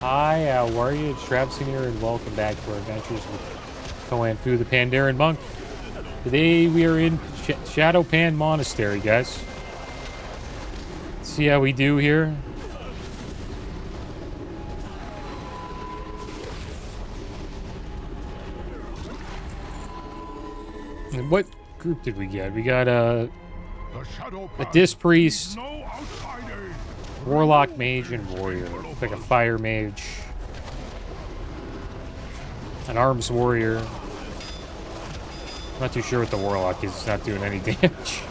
Hi, how are you? It's Traviseen here, and welcome back to our adventures with Fu the PANDAREN Monk. Today we are in Shadow Pan Monastery, guys. Let's see how we do here. And what group did we get? We got a Disc Priest, Warlock Mage, and Warrior. Looks like a Fire Mage. An Arms Warrior. Not too sure what the Warlock is. It's not doing any damage.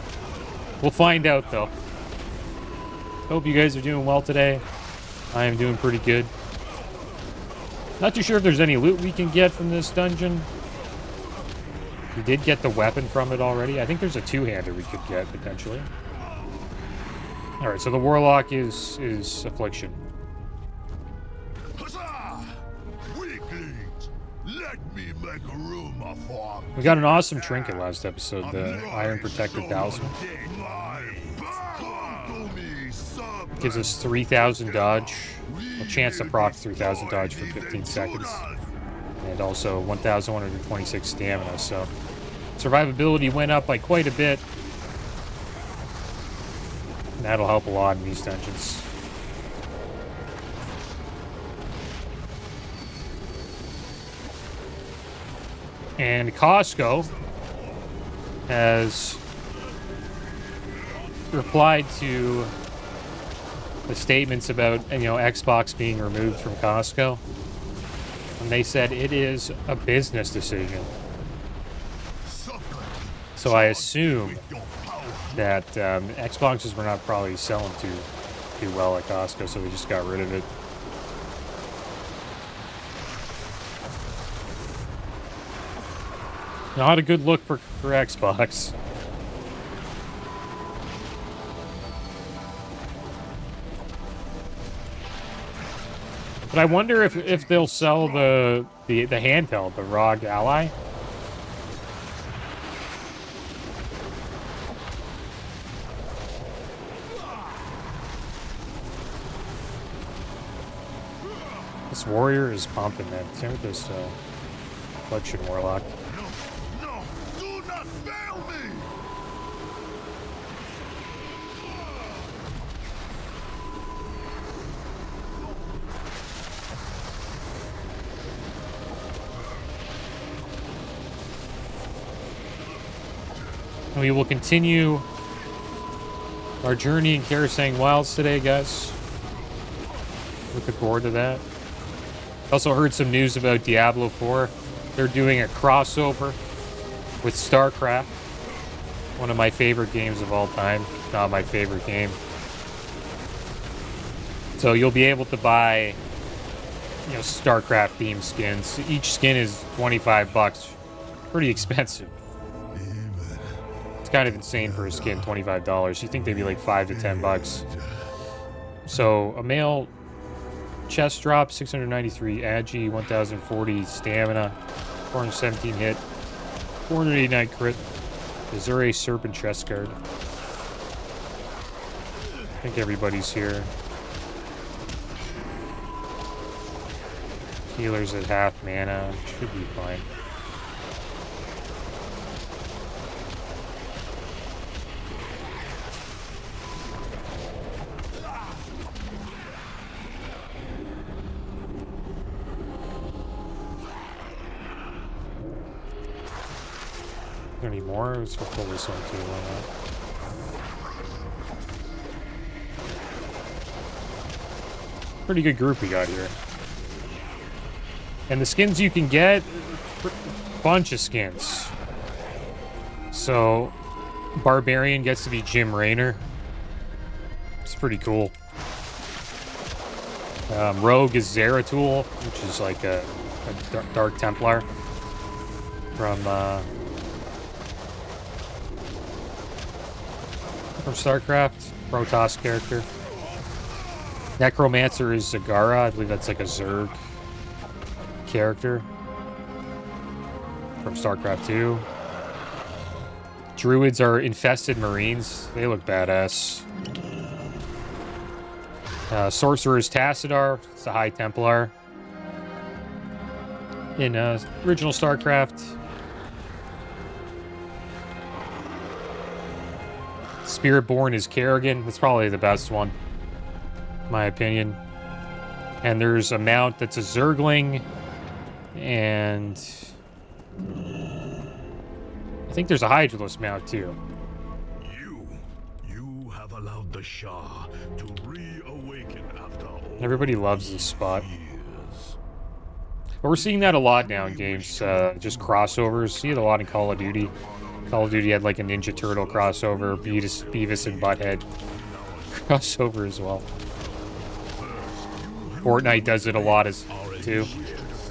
We'll find out, though. Hope you guys are doing well today. I am doing pretty good. Not too sure if there's any loot we can get from this dungeon. We did get the weapon from it already. I think there's a two-hander we could get, potentially. Alright, so the Warlock is Affliction. We got an awesome trinket last episode, the Iron Protected Talisman. Gives us 3,000 dodge, a chance to proc 3,000 dodge for 15 seconds, and also 1,126 stamina, so survivability went up by quite a bit. And that'll help a lot in these dungeons. And Costco has replied to the statements about, Xbox being removed from Costco. And they said it is a business decision. So I assume that Xboxes were not probably selling too well at Costco, so they just got rid of it. Not a good look for Xbox. But I wonder if they'll sell the handheld, the ROG Ally. This warrior is pumping, man. Same with this Affliction Warlock. No, do not fail me! And we will continue our journey in Karasang Wilds today, guys. Looking forward to that. Also heard some news about Diablo 4. They're doing a crossover with StarCraft. One of my favorite games of all time. Not my favorite game. So you'll be able to buy, StarCraft themed skins. Each skin is $25. Pretty expensive. It's kind of insane for a skin, $25. You think they'd be like $5 to $10. So a male chest drop, 693 agi, 1040 stamina, 417 hit, 489 crit. Azure Serpent chest guard. I think everybody's here. Healers at half mana. Should be fine. Is there any more? Let's go pull this one too. Why not? Pretty good group we got here. And the skins you can get, bunch of skins. So, Barbarian gets to be Jim Raynor. It's pretty cool. Rogue is Zeratul, which is like a Dark Templar from StarCraft, Protoss character. Necromancer is Zagara. I believe that's like a Zerg character from StarCraft 2. Druids are Infested Marines. They look badass. Sorcerer's Tassadar. It's a High Templar. In original StarCraft. Spiritborn is Kerrigan. That's probably the best one, in my opinion. And there's a mount that's a Zergling. And I think there's a Hydralisk mount too. You have allowed the Shah to reawaken after all. Everybody loves this spot. Years. But we're seeing that a lot now in games, just crossovers. See it a lot in Call of Duty. Call of Duty had like a Ninja Turtle crossover, Beavis and Butthead crossover as well. Fortnite does it a lot as too,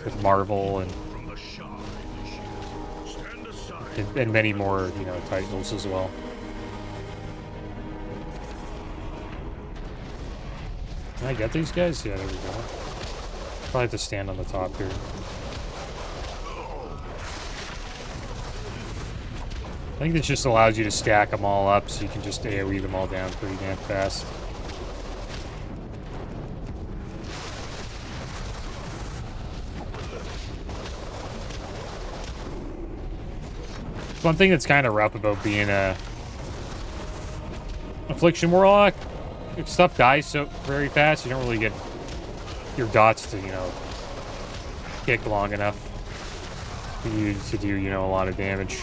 with Marvel and many more, you know, titles as well. Can I get these guys? Yeah, there we go. Probably have to stand on the top here. I think this just allows you to stack them all up so you can just AoE them all down pretty damn fast. One thing that's kind of rough about being a Affliction Warlock, if stuff dies so very fast, you don't really get your dots to, you know, kick long enough for you to do, you know, a lot of damage.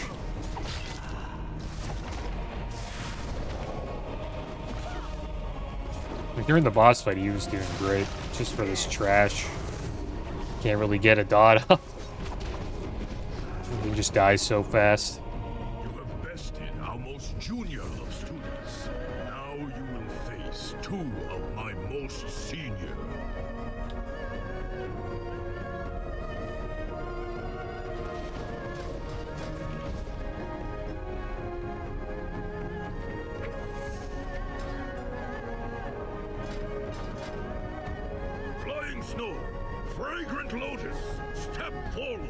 Like during the boss fight, he was doing great. Just for this trash, can't really get a dot up. He just dies so fast. You have bested our most junior of students. Now you will face two of my most senior. Flying snow, fragrant lotus, step forward.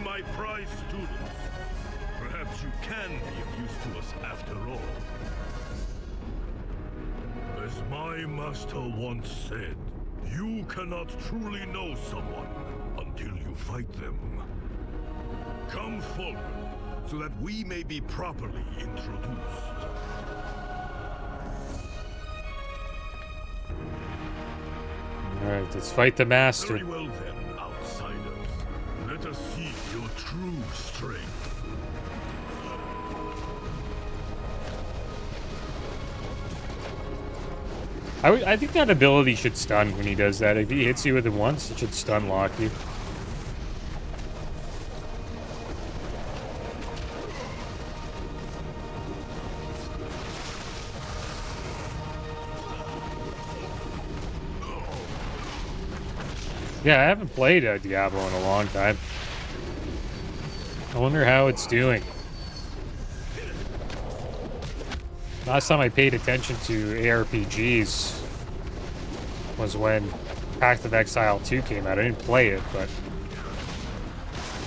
My prize students. Perhaps you can be of use to us after all. As my master once said, you cannot truly know someone until you fight them. Come forward so that we may be properly introduced. Alright, let's fight the master. Very well then, outsiders. Let us see your true strength. I think that ability should stun when he does that. If he hits you with it once, it should stun lock you. Yeah, I haven't played Diablo in a long time. I wonder how it's doing. Last time I paid attention to ARPGs was when Path of Exile 2 came out. I didn't play it, but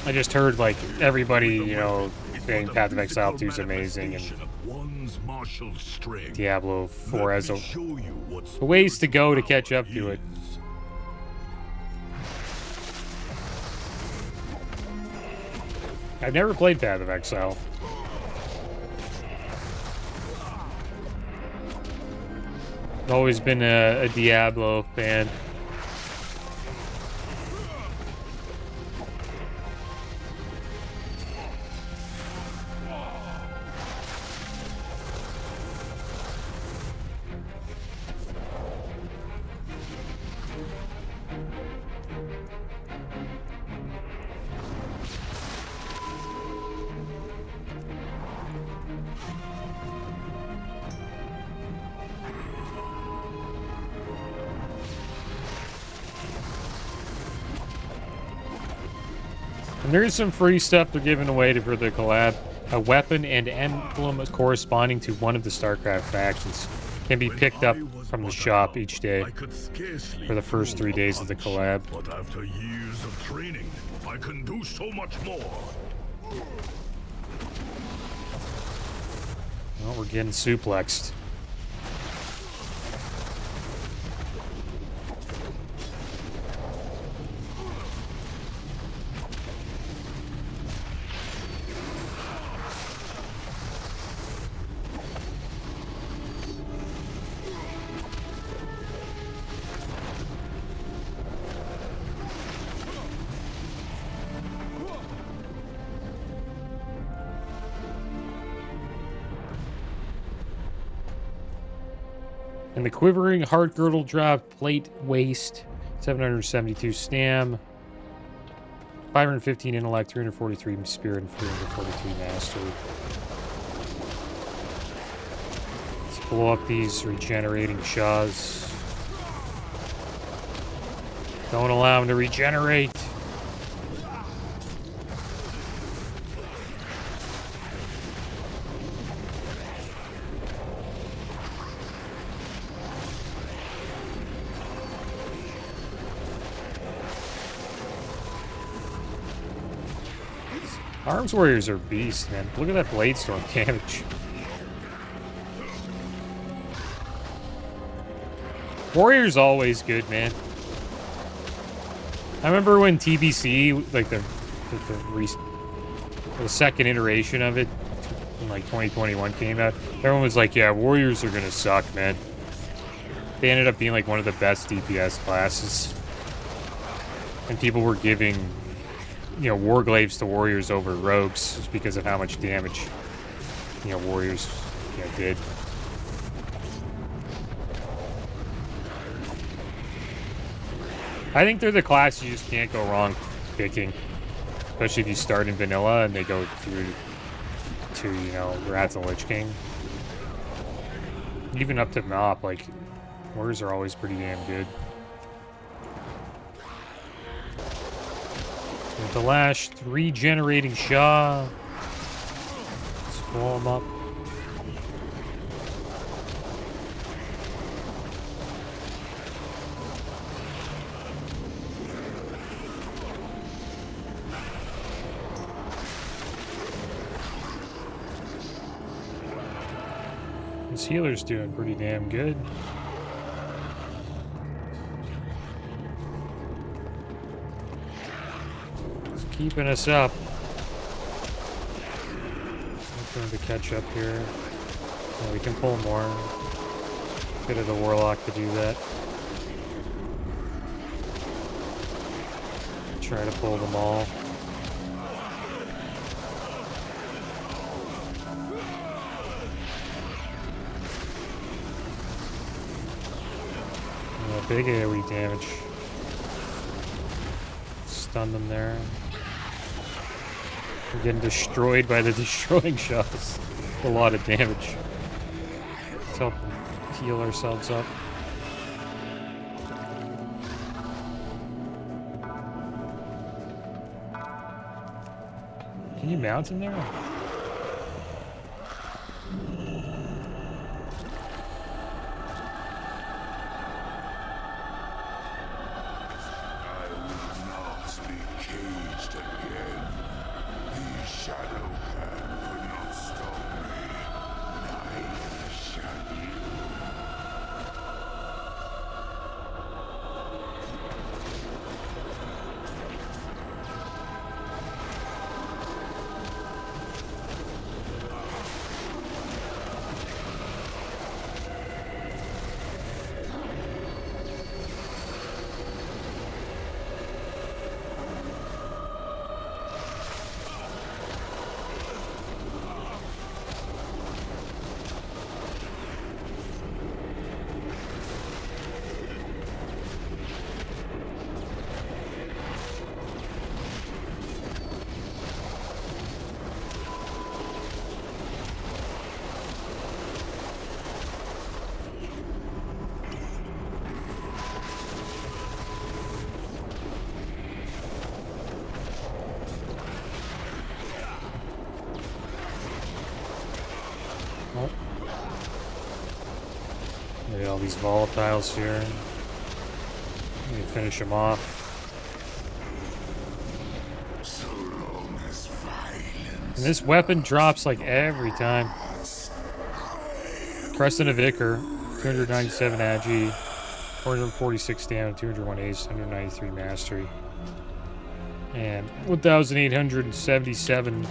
I just heard, like, everybody, you know, saying Path of Exile 2 is amazing, and Diablo 4 has a ways to go to catch up to it. I've never played Path of Exile. I've always been a Diablo fan. There's some free stuff they're giving away for the collab. A weapon and emblem corresponding to one of the StarCraft factions can be picked up from the shop each day for the first 3 days of the collab. But after years of training, I can do so much more. Well, we're getting suplexed. And the Quivering Heart Girdle drop, plate waste, 772 stam, 515 intellect, 343 spirit, and 343 mastery. Let's blow up these regenerating Shahs. Don't allow them to regenerate. Arms Warriors are beasts, man. Look at that Blade Storm damage. Warrior's always good, man. I remember when TBC, like the second iteration of it, in like 2021 came out, everyone was like, yeah, Warriors are gonna suck, man. They ended up being like one of the best DPS classes. And people were giving, you know, Warglaives to Warriors over Rogues just because of how much damage, you know, Warriors, you know, did. I think they're the class you just can't go wrong picking. Especially if you start in vanilla and they go through to, you know, Wrath of Lich King. Even up to Mop, like, Warriors are always pretty damn good. With the last regenerating Shah. Let's blow him up. This healer's doing pretty damn good. It's keeping us up. I'm trying to catch up here. Yeah, we can pull more. Good of the Warlock to do that. Try to pull them all. Big AoE damage. Stun them there. We're getting destroyed by the destroying shots. A lot of damage. Let's help heal ourselves up. Can you mount in there? these volatiles here. Let me finish them off. So long as violence. And this weapon drops like every time. Crescent of Ichor, 297 agi, 446 stamina, 201 ace, 193 mastery. And 1,877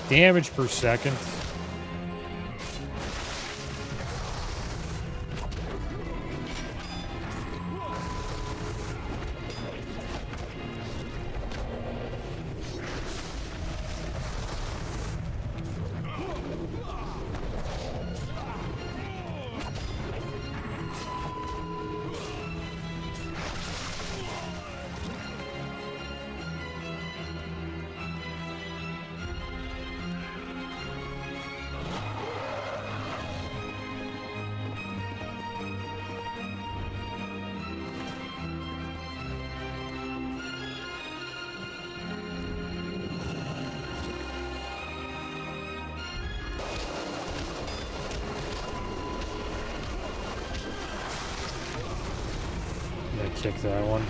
damage per second. Kick that one.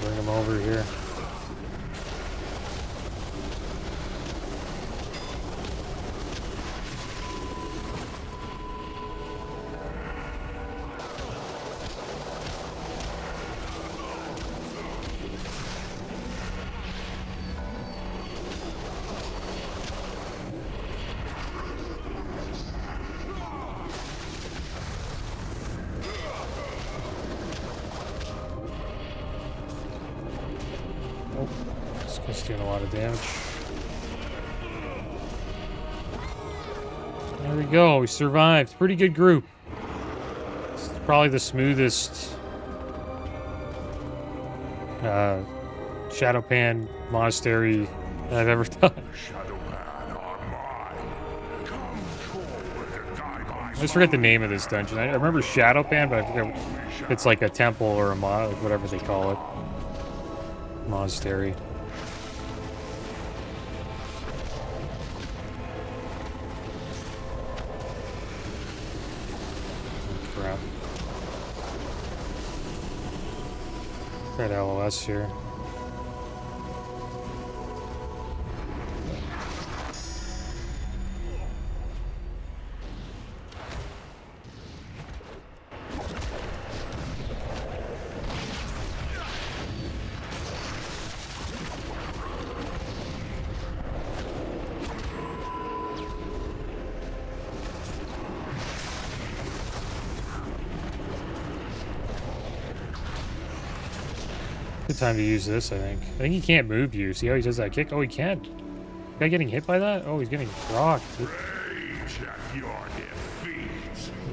Bring him over here. It's doing a lot of damage. There we go. We survived. Pretty good group. This is probably the smoothest Shadowpan monastery that I've ever done. I always forget the name of this dungeon. I remember Shadowpan, but I forget if it's like a temple or a whatever they call it. Monastery. Crap. Got LOS here. Good time to use this, I think. I think he can't move you. See how he does that kick? Oh, he can. Guy getting hit by that? Oh, he's getting rocked. He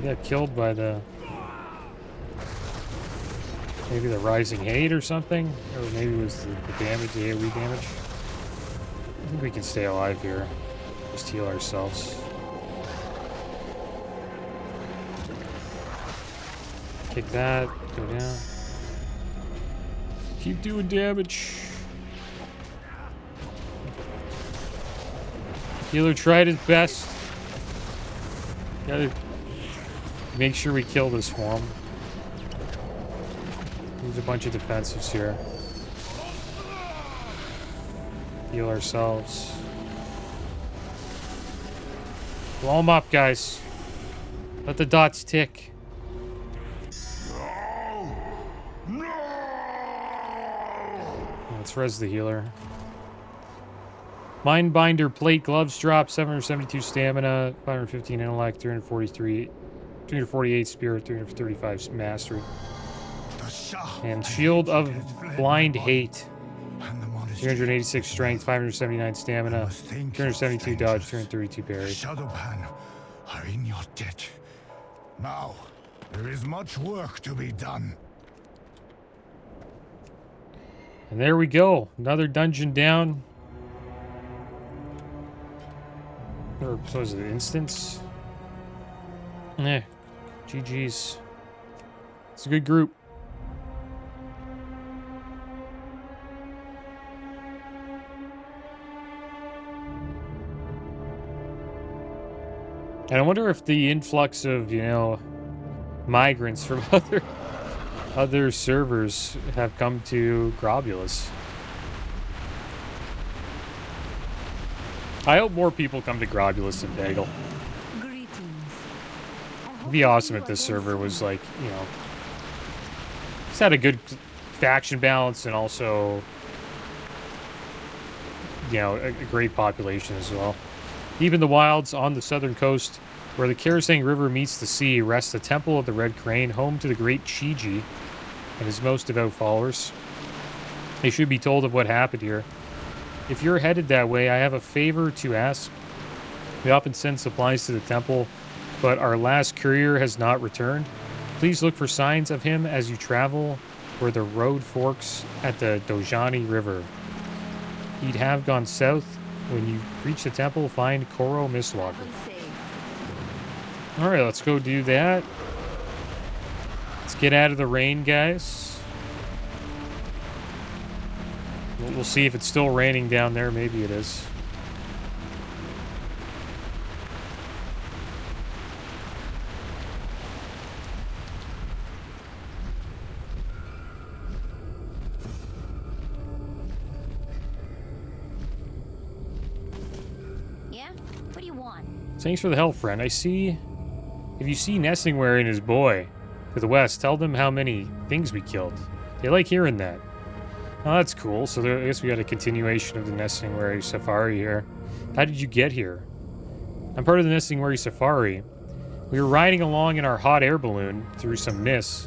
got killed by the... maybe the Rising Hate or something? Or maybe it was the damage, the AoE damage. I think we can stay alive here. Just heal ourselves. Kick that. Go down. Keep doing damage. Healer tried his best. Gotta make sure we kill this for him. There's a bunch of defensives here. Heal ourselves. Blow them up, guys. Let the dots tick. Let's res the healer. Mindbinder plate gloves drop, 772 stamina, 515 intellect, 348 spirit, 335 mastery. And shield of blind hate. 386 strength, 579 stamina, 372 dodge, 332 parry. Shadowpan are in your debt. Now, there is much work to be done. And there we go. Another dungeon down. Or so is it instance? GG's. It's a good group. And I wonder if the influx of, you know, migrants from other servers have come to Grobbulus. I hope more people come to Grobbulus than Bagel. It'd be awesome if this server was like, you know, it's had a good faction balance and also, you know, a great population as well. Deep in the wilds on the southern coast, where the Karasang River meets the sea, rests the Temple of the Red Crane, home to the great Chiji and his most devout followers. They should be told of what happened here. If you're headed that way, I have a favor to ask. We often send supplies to the temple, but our last courier has not returned. Please look for signs of him as you travel where the road forks at the Dojani River. He'd have gone south. When you reach the temple, find Koro Mistwalker. Alright, let's go do that. Let's get out of the rain, guys. We'll see if it's still raining down there. Maybe it is. Yeah? What do you want? Thanks for the help, friend. I see... If you see Nestingwary and his boy to the west, tell them how many things we killed. They like hearing that. Oh, that's cool. So I guess we got a continuation of the Nestingwary Safari here. How did you get here? I'm part of the Nestingwary Safari. We were riding along in our hot air balloon through some mists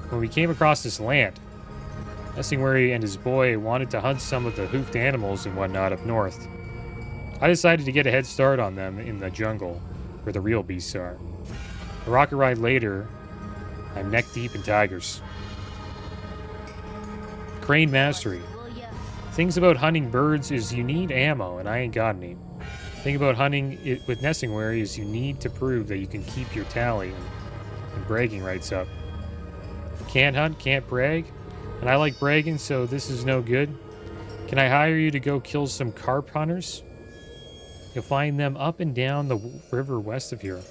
when we came across this land. Nestingwary and his boy wanted to hunt some of the hoofed animals and whatnot up north. I decided to get a head start on them in the jungle, where the real beasts are. A rocket ride later, I'm neck deep in tigers. Crane Mastery. Things about hunting birds is you need ammo, and I ain't got any. Thing about hunting it with Nestingwary is you need to prove that you can keep your tally and bragging rights up. Can't hunt, can't brag, and I like bragging, so this is no good. Can I hire you to go kill some carp hunters? You'll find them up and down the river west of here.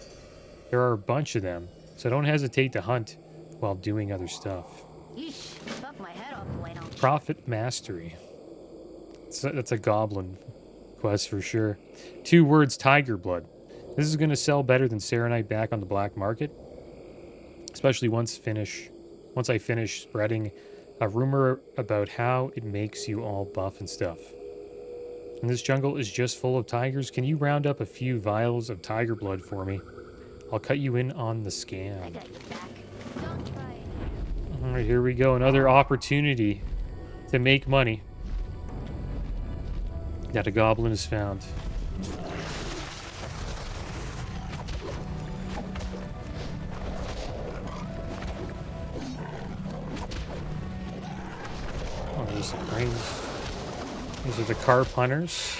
There are a bunch of them, so don't hesitate to hunt while doing other stuff. Yeesh, fuck my head off, why don't you? Profit Mastery. That's a goblin quest for sure. 2 words, Tiger Blood. This is going to sell better than Serenite back on the black market. Especially once I finish spreading a rumor about how it makes you all buff and stuff. And this jungle is just full of tigers. Can you round up a few vials of tiger blood for me? I'll cut you in on the scam. I got your back. Don't try it. Alright, here we go. Another opportunity to make money that a goblin has found. Oh, there's the cranes. These are the carp hunters.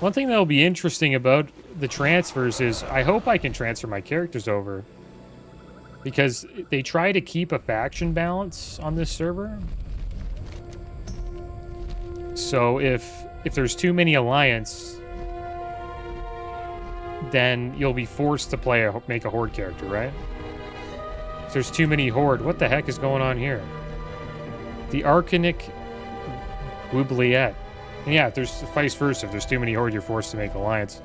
One thing that will be interesting about the transfers is I hope I can transfer my characters over, because they try to keep a faction balance on this server. So if there's too many alliance, then you'll be forced to make a horde character, right? If there's too many horde, what the heck is going on here? The Arcanic Oubliette. And yeah, if there's vice versa. If there's too many horde, you're forced to make alliance.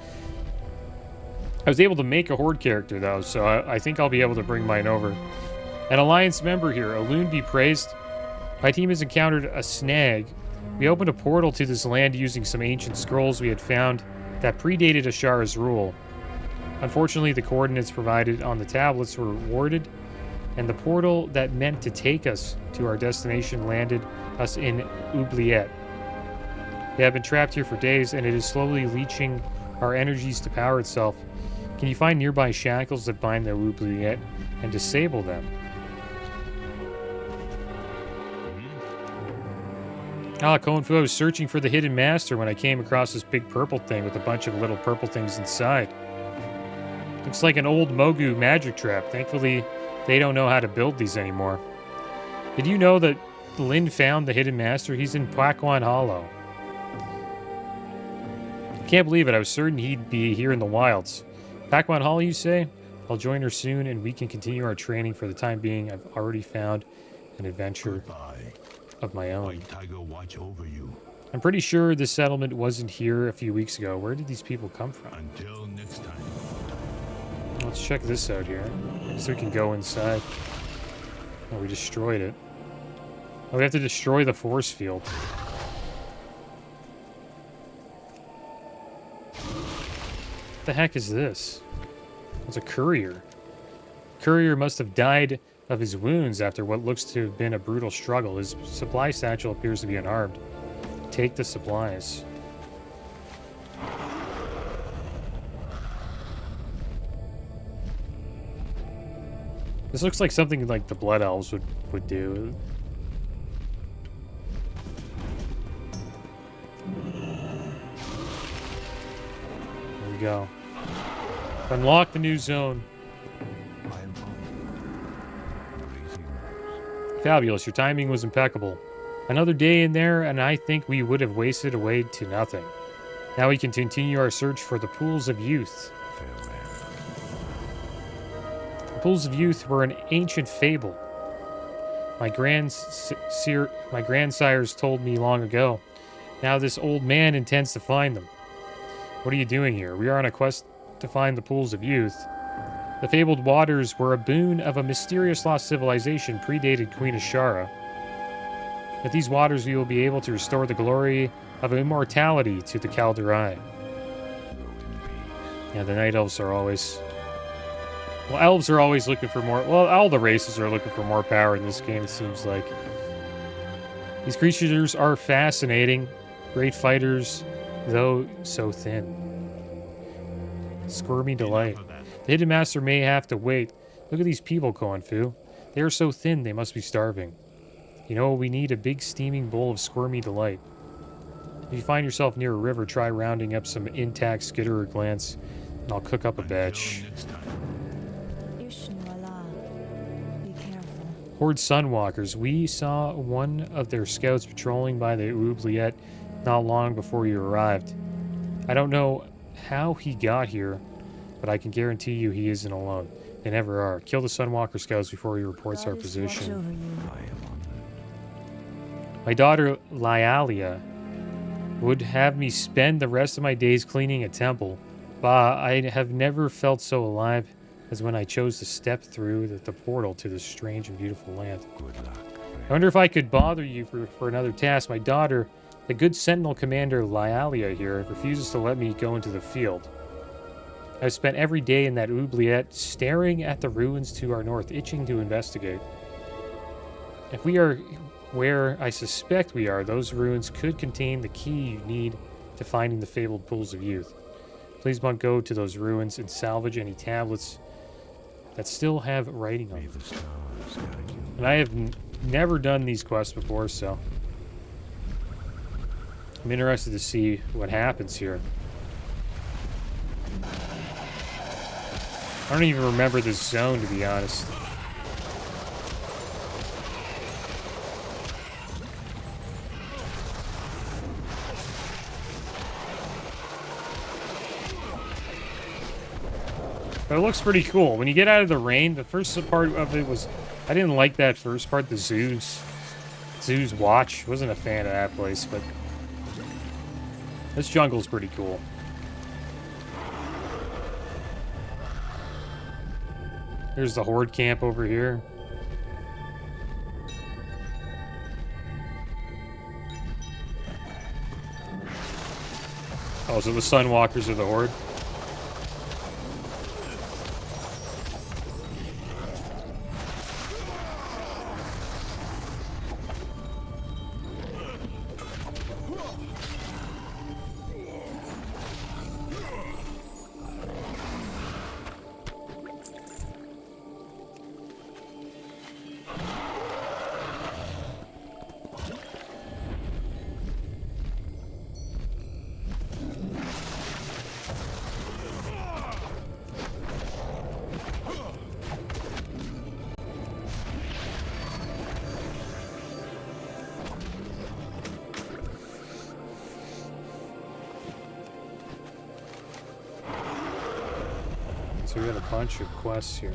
I was able to make a horde character though, so I think I'll be able to bring mine over. An alliance member here, Alun be praised. My team has encountered a snag. We opened a portal to this land using some ancient scrolls we had found that predated Ashara's rule. Unfortunately, the coordinates provided on the tablets were warded, and the portal that meant to take us to our destination landed us in Oubliette. We have been trapped here for days, and it is slowly leeching our energies to power itself. Can you find nearby shackles that bind the Oubliette and disable them? Ah, Konfu, I was searching for the hidden master when I came across this big purple thing with a bunch of little purple things inside. Looks like an old Mogu magic trap. Thankfully, they don't know how to build these anymore. Did you know that Lin found the hidden master? He's in Pakwan Hollow. Can't believe it. I was certain he'd be here in the wilds. Pakwan Hollow, you say? I'll join her soon, and we can continue our training. For the time being, I've already found an adventure of my own. White Tiger watch over you. I'm pretty sure this settlement wasn't here a few weeks ago. Where did these people come from? Until next time. Let's check this out here. So we can go inside. Oh, we destroyed it. Oh, we have to destroy the force field. What the heck is this? It's a courier. Courier must have died of his wounds after what looks to have been a brutal struggle. His supply satchel appears to be unharmed. Take the supplies. This looks like something like the Blood Elves would do. There we go. Unlock the new zone. Fabulous. Your timing was impeccable. Another day in there, and I think we would have wasted away to nothing. Now we can continue our search for the pools of youth. The pools of youth were an ancient fable. My grandsires told me long ago. Now this old man intends to find them. What are you doing here? We are on a quest to find the pools of youth. The fabled waters were a boon of a mysterious lost civilization predated Queen Ashara. With these waters we will be able to restore the glory of immortality to the Kaldarai. Yeah, the Night Elves are always... Well, Elves are always looking for more... Well, all the races are looking for more power in this game, it seems like. These creatures are fascinating. Great fighters, though so thin. Squirmy delight. The Hidden Master may have to wait. Look at these people, Koan Fu. They are so thin, they must be starving. You know, we need a big steaming bowl of squirmy delight. If you find yourself near a river, try rounding up some intact skitterer glance, and I'll cook up a batch. Be careful. Horde Sunwalkers. We saw one of their scouts patrolling by the oubliette not long before you arrived. I don't know how he got here, but I can guarantee you he isn't alone. They never are. Kill the Sunwalker scouts before he reports our position. My daughter, Lyalia, would have me spend the rest of my days cleaning a temple. Bah, I have never felt so alive as when I chose to step through the portal to this strange and beautiful land. Good luck. I wonder if I could bother you for another task. My daughter, the good Sentinel Commander Lyalia here, refuses to let me go into the field. I've spent every day in that oubliette staring at the ruins to our north, itching to investigate. If we are where I suspect we are, those ruins could contain the key you need to finding the fabled pools of youth. Please, Monk, go to those ruins and salvage any tablets that still have writing on them. And I have never done these quests before, so I'm interested to see what happens here. I don't even remember this zone, to be honest. But it looks pretty cool. When you get out of the rain, the first part of it was... I didn't like that first part, the zoos. Zoo's Watch. Wasn't a fan of that place, but... This jungle's pretty cool. There's the Horde camp over here. Oh, so the Sunwalkers are the Horde? So we got a bunch of quests here.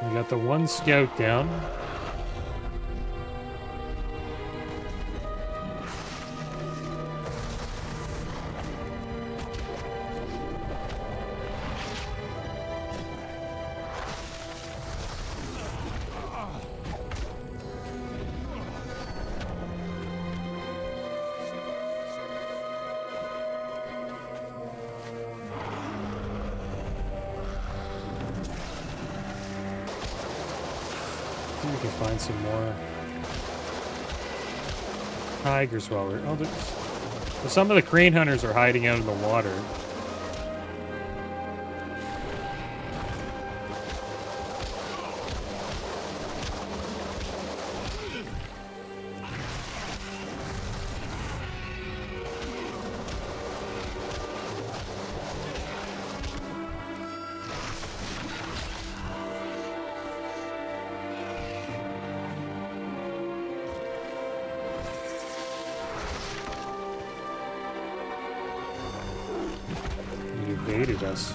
We got the one scout down. We can find some more tigers while we're... Oh, some of the crane hunters are hiding out in the water. Evaded us.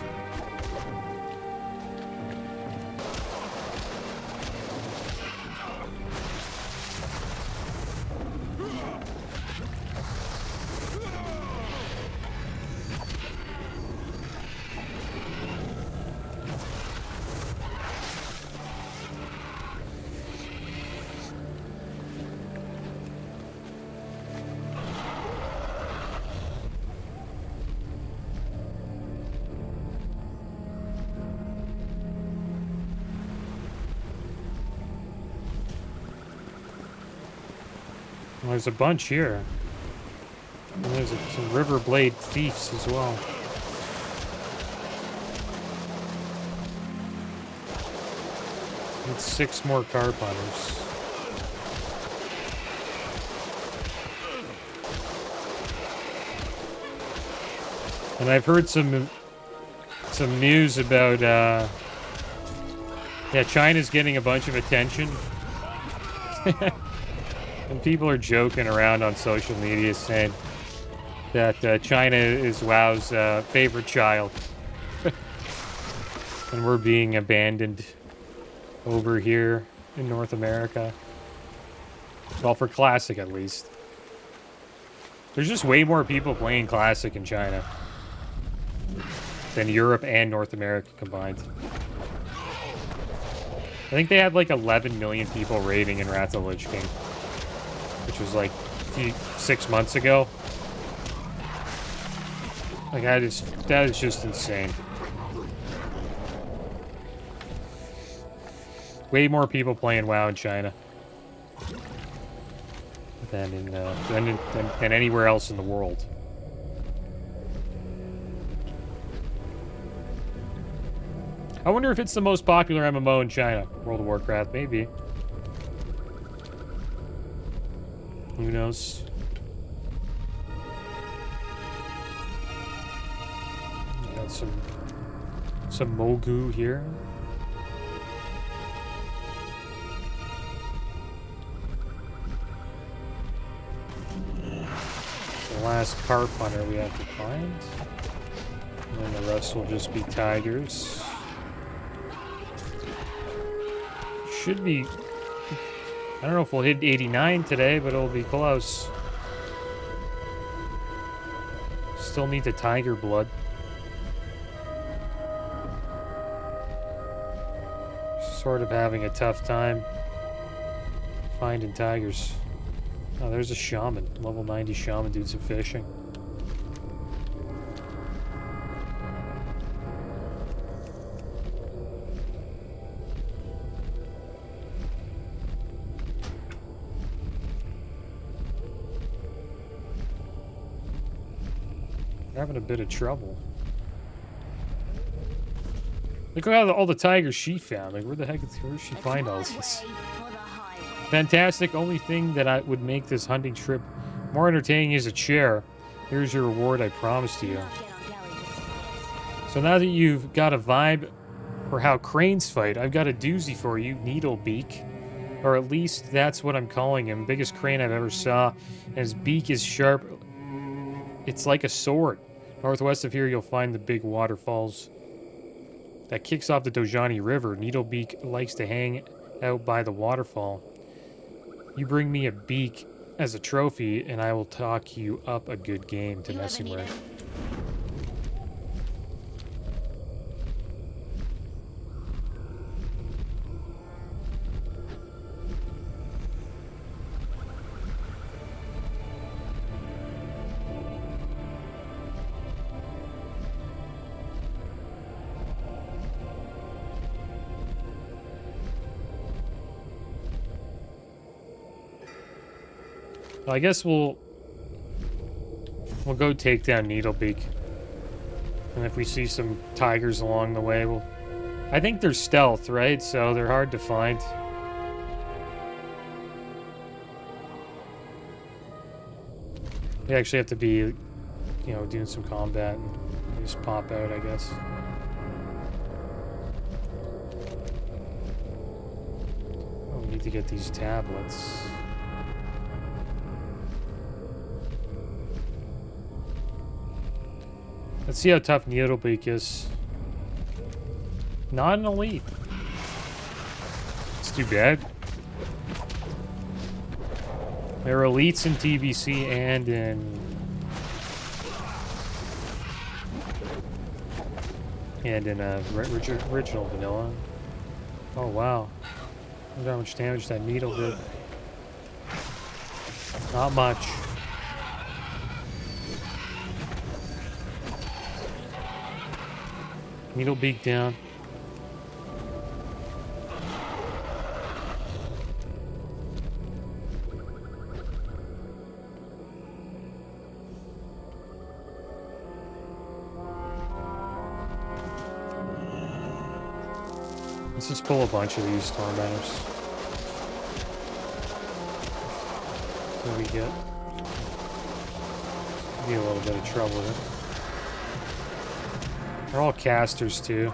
Well, there's a bunch here. And there's some river blade thieves as well. Need 6 more carp hunters. And I've heard some news about yeah, China's getting a bunch of attention. And people are joking around on social media saying that China is WoW's favorite child. And we're being abandoned over here in North America. Well, for Classic at least. There's just way more people playing Classic in China than Europe and North America combined. I think they had like 11 million people raiding in Wrath of the Lich King, which was like 6 months ago. Like that is just insane. Way more people playing WoW in China than anywhere else in the world. I wonder if it's the most popular MMO in China. World of Warcraft, maybe. Who knows? Got some Mogu here. The last carp hunter we have to find. And then the rest will just be tigers. Should be... I don't know if we'll hit 89 today, but it'll be close. Still need the tiger blood. Sort of having a tough time finding tigers. Oh, there's a shaman. Level 90 shaman doing some fishing. Having a bit of trouble. Look at all the tigers she found. Like, where did she find all these? Fantastic. Only thing that would make this hunting trip more entertaining is a chair. Here's your reward I promised you. So now that you've got a vibe for how cranes fight, I've got a doozy for you, Needlebeak. Or at least that's what I'm calling him. Biggest crane I've ever saw. And his beak is sharp It's like a sword. Northwest of here, you'll find the big waterfalls that kicks off the Dojani River. Needlebeak likes to hang out by the waterfall. You bring me a beak as a trophy, and I will talk you up a good game to messing with. I guess we'll go take down Needlebeak. And if we see some tigers along the way, we'll... I think they're stealth, right? So they're hard to find. They actually have to be, you know, doing some combat and they just pop out, I guess. Oh, we need to get these tablets. Let's see how tough Needlebeak is. Not an elite. It's too bad. There are elites in TBC and in... original vanilla. Oh, wow. Look how much damage that needle did. Not much. Needlebeak down. Let's just pull a bunch of these tormentors. So we get be a little bit of trouble with it. They're all casters, too.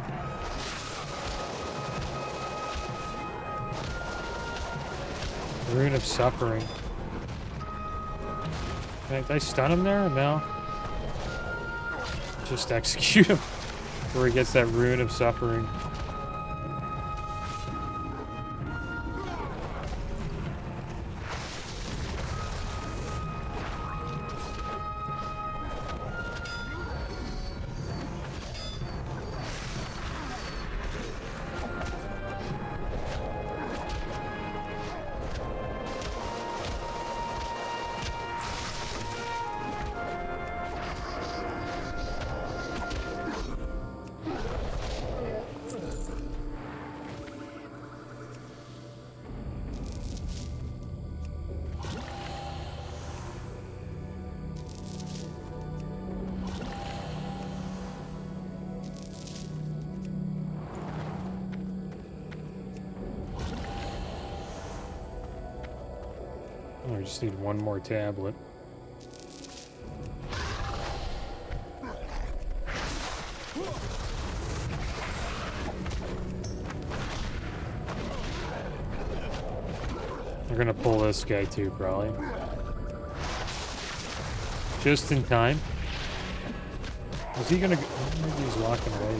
Rune of Suffering. Did I stun him there? No. Just execute him before he gets that Rune of Suffering. I just need one more tablet. We're gonna pull this guy too, probably. Just in time. Is he gonna go? Maybe he's walking away.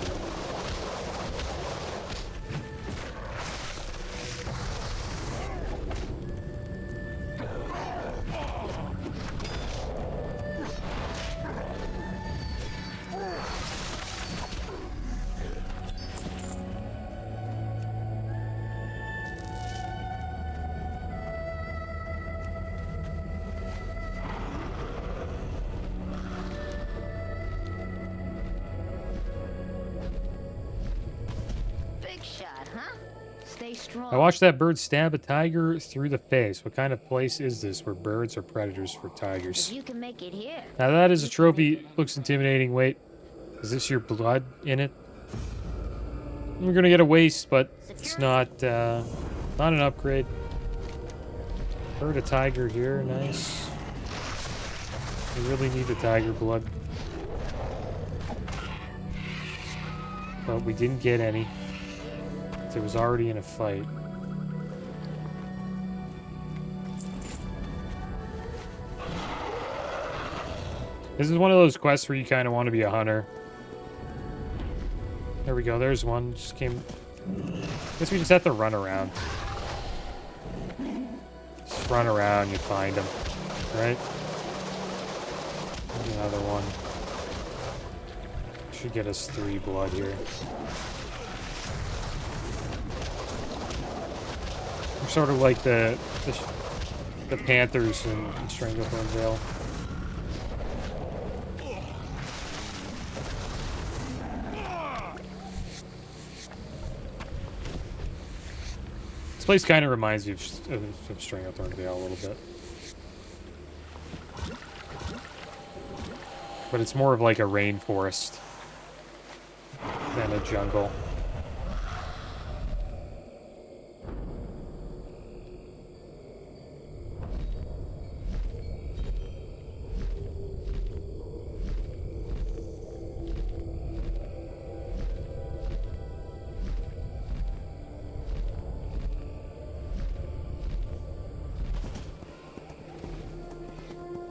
I watched that bird stab a tiger through the face. What kind of place is this where birds are predators for tigers? If you can make it here. Now that is a trophy. Looks intimidating. Wait, is this your blood in it? We're gonna get a waste, but it's not an upgrade. Heard a tiger here. Nice. We really need the tiger blood, but we didn't get any. It was already in a fight. This is one of those quests where you kind of want to be a hunter. There we go. There's one. Just came. Guess we just have to run around. Just run around. You find them, right? There's another one. Should get us 3 blood here. We're sort of like the Panthers in Stranglethorn Vale. This place kind of reminds me of Stranglethorn Vale a little bit. But it's more of like a rainforest than a jungle.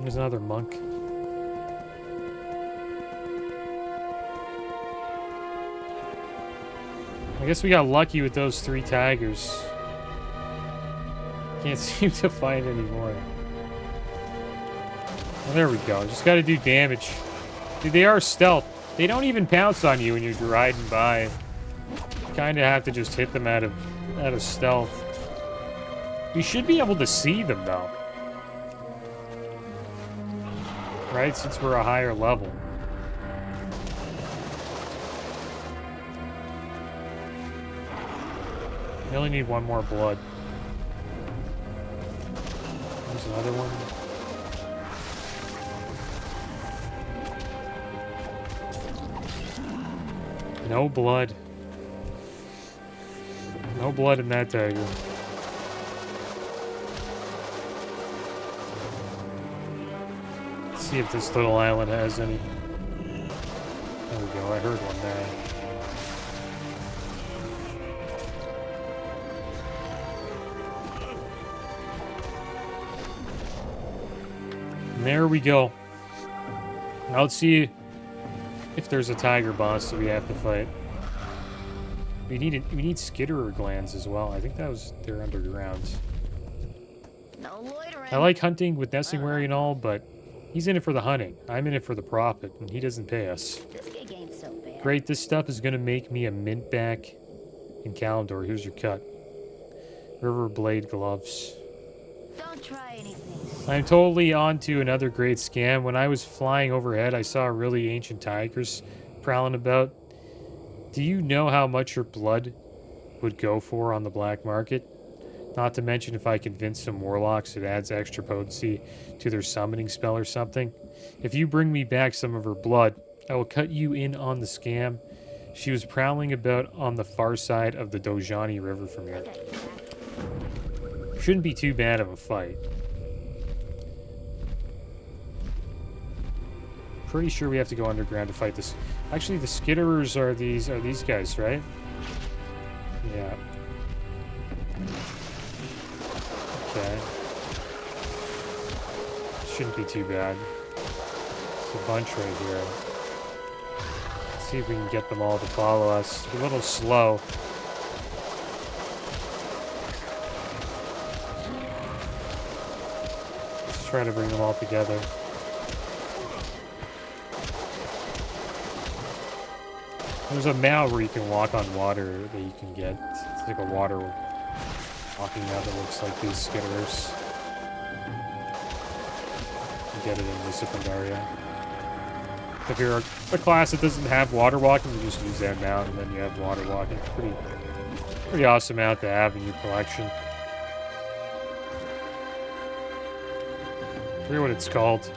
There's another monk. I guess we got lucky with those 3 tigers. Can't seem to find any more. Oh, there we go. Just gotta do damage. Dude, they are stealth. They don't even pounce on you when you're riding by. You kind of have to just hit them out of stealth. You should be able to see them, though. Right? Since we're a higher level. We only need 1 more blood. There's another one. No blood. No blood in that tiger. Let's see if this little island has any. There we go. I heard one there. And there we go. Now let's see if there's a tiger boss that we have to fight. We need skitterer glands as well. I think they're underground. No loitering. I like hunting with Nessingwary and all, but he's in it for the hunting. I'm in it for the profit, and he doesn't pay us. This gig ain't so bad. Great, this stuff is gonna make me a mint back in Kalimdor. Here's your cut. River blade gloves. Don't try anything. I'm totally onto another great scam. When I was flying overhead, I saw really ancient tigers prowling about. Do you know how much your blood would go for on the black market? Not to mention if I convince some warlocks it adds extra potency to their summoning spell or something. If you bring me back some of her blood, I will cut you in on the scam. She was prowling about on the far side of the Dojani River from here. Shouldn't be too bad of a fight. Pretty sure we have to go underground to fight this. Actually, the skitterers are these guys, right? Yeah. Okay. Shouldn't be too bad. There's a bunch right here. Let's see if we can get them all to follow us. We're a little slow. Let's try to bring them all together. There's a mount where you can walk on water that you can get. It's like a water walking mount that looks like these skitterers. You get it in the PANDAREA. If you're a class that doesn't have water walking, you just use that mount and then you have water walking. It's pretty awesome mount to have in your collection. I forget what it's called.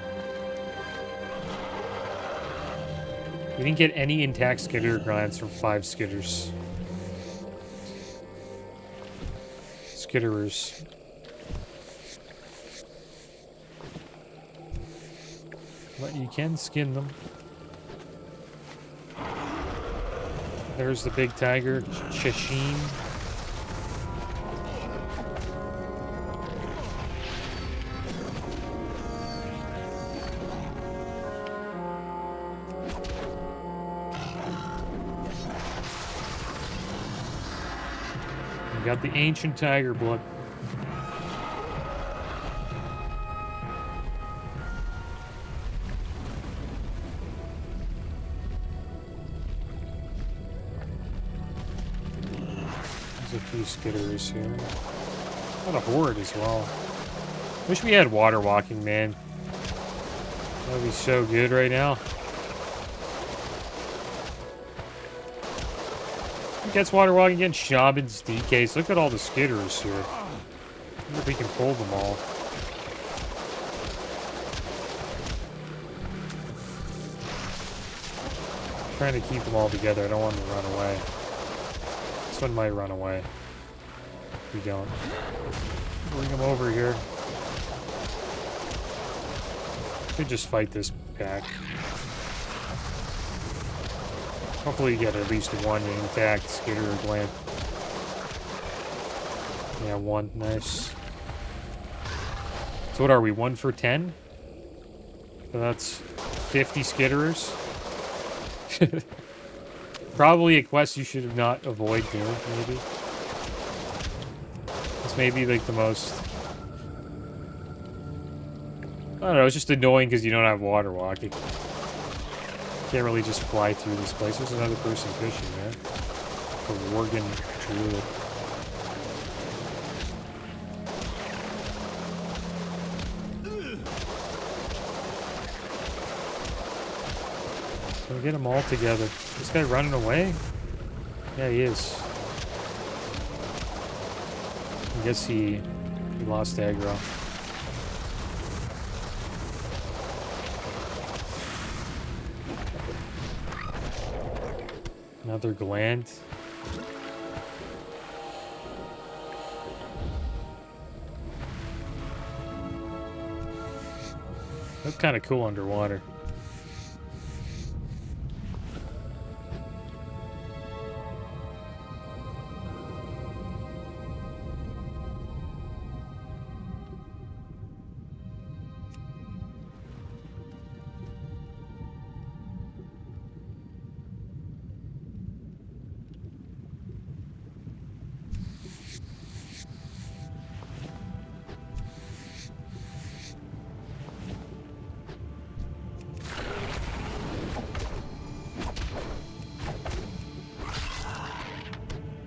We didn't get any intact skitter glands from 5 skitters. Skitterers. But you can skin them. There's the big tiger, Cheshire. got the ancient tiger blood. There's a few skitterers here. Got a horde as well. Wish we had water walking, man. That'd be so good right now. Who gets water walking against Shaman's DKs? Look at all the skitterers here. Wonder if we can pull them all. Trying to keep them all together. I don't want them to run away. This one might run away. If we don't. Bring them over here. Could just fight this pack. Hopefully you get at least one intact skitter or gland. Yeah, one. Nice. So what are we? 1 for 10? So that's 50 skitterers. Probably a quest you should not avoid doing, maybe. It's maybe like the most... I don't know, it's just annoying because you don't have water walking. Can't really just fly through this place. There's another person fishing, man. A Worgen Druid. So we get them all together. This guy running away? Yeah, he is. I guess he lost aggro. Another gland. That's kind of cool underwater.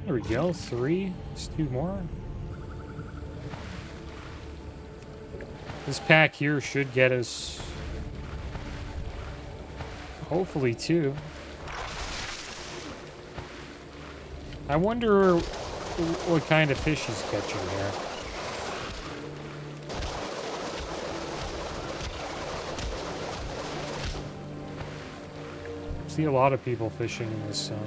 There we go, 3. Just 2 more. This pack here should get us, hopefully, 2. I wonder what kind of fish he's catching here. I see a lot of people fishing in this zone.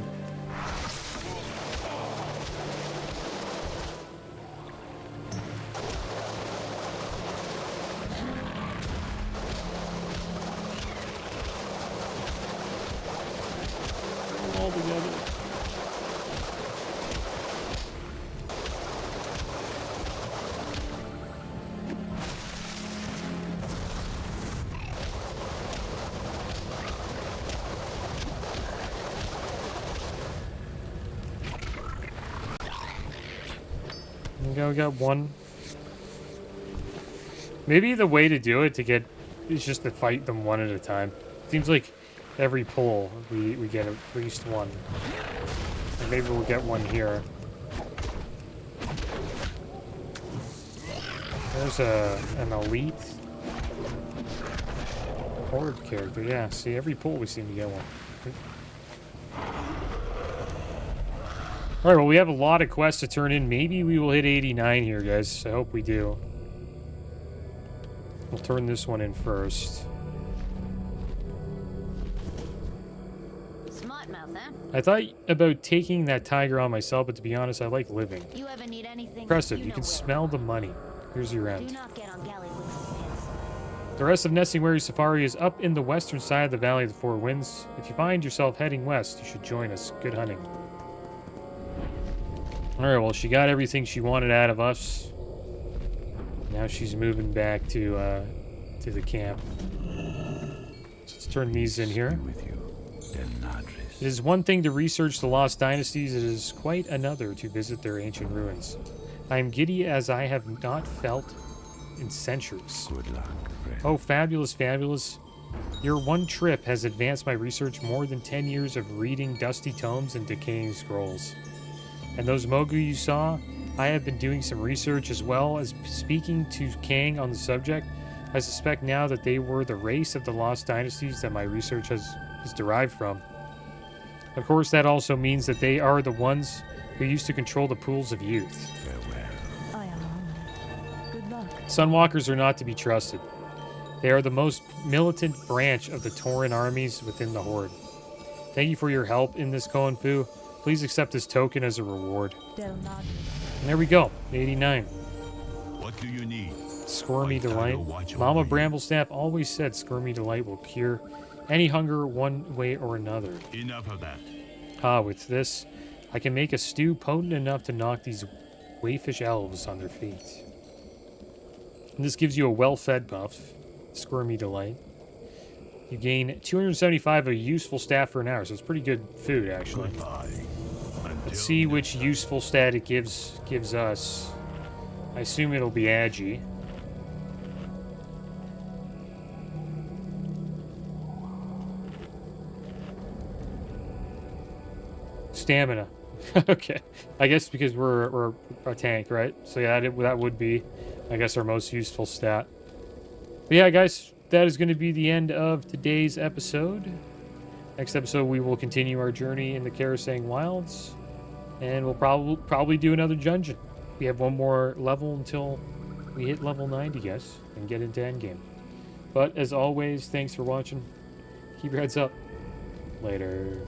We got 1. Maybe the way to do it is just to fight them one at a time. Seems like every pull we get at least 1. And maybe we'll get 1 here. There's an elite horde character. Yeah, see, every pull we seem to get 1. Alright, well, we have a lot of quests to turn in. Maybe we will hit 89 here, guys. I hope we do. We'll turn this one in first. Smart mouth, huh? I thought about taking that tiger on myself, but to be honest, I like living. You ever need anything? Impressive. You know can where to smell the find money. Here's your me. end. Do not get on galley with this. The rest of Nestingwary Safari is up in the western side of the Valley of the Four Winds. If you find yourself heading west, you should join us. Good hunting. Alright, well, she got everything she wanted out of us. Now she's moving back to the camp. Let's turn these in here. With you, and not It is one thing to research the lost dynasties, it is quite another to visit their ancient ruins. I am giddy as I have not felt in centuries. Good luck, friend. Oh, fabulous, fabulous. Your one trip has advanced my research more than 10 years of reading dusty tomes and decaying scrolls. And those Mogu you saw, I have been doing some research as well as speaking to Kang on the subject. I suspect now that they were the race of the lost dynasties that my research is derived from. Of course, that also means that they are the ones who used to control the pools of youth. I am honored. Good luck. Sunwalkers are not to be trusted. They are the most militant branch of the Tauren armies within the Horde. Thank you for your help in this Koan Fu. Please accept this token as a reward. Del Nod. And there we go, 89. What do you need? Squirmy Delight. Mama Bramblesnap always said Squirmy Delight will cure any hunger one way or another. Enough of that. Ah, with this, I can make a stew potent enough to knock these wayfish elves on their feet. And this gives you a well-fed buff, Squirmy Delight. You gain 275 of useful stat for an hour, so it's pretty good food, actually. Goodbye. Let's see which useful stat it gives us. I assume it'll be Agi. Stamina. Okay. I guess because we're a tank, right? So yeah, that would be, I guess, our most useful stat. But yeah, guys, that is going to be the end of today's episode. Next episode, we will continue our journey in the Karasang Wilds. And we'll probably do another dungeon. We have one more level until we hit level 90, guys, and get into endgame. But as always, thanks for watching. Keep your heads up. Later.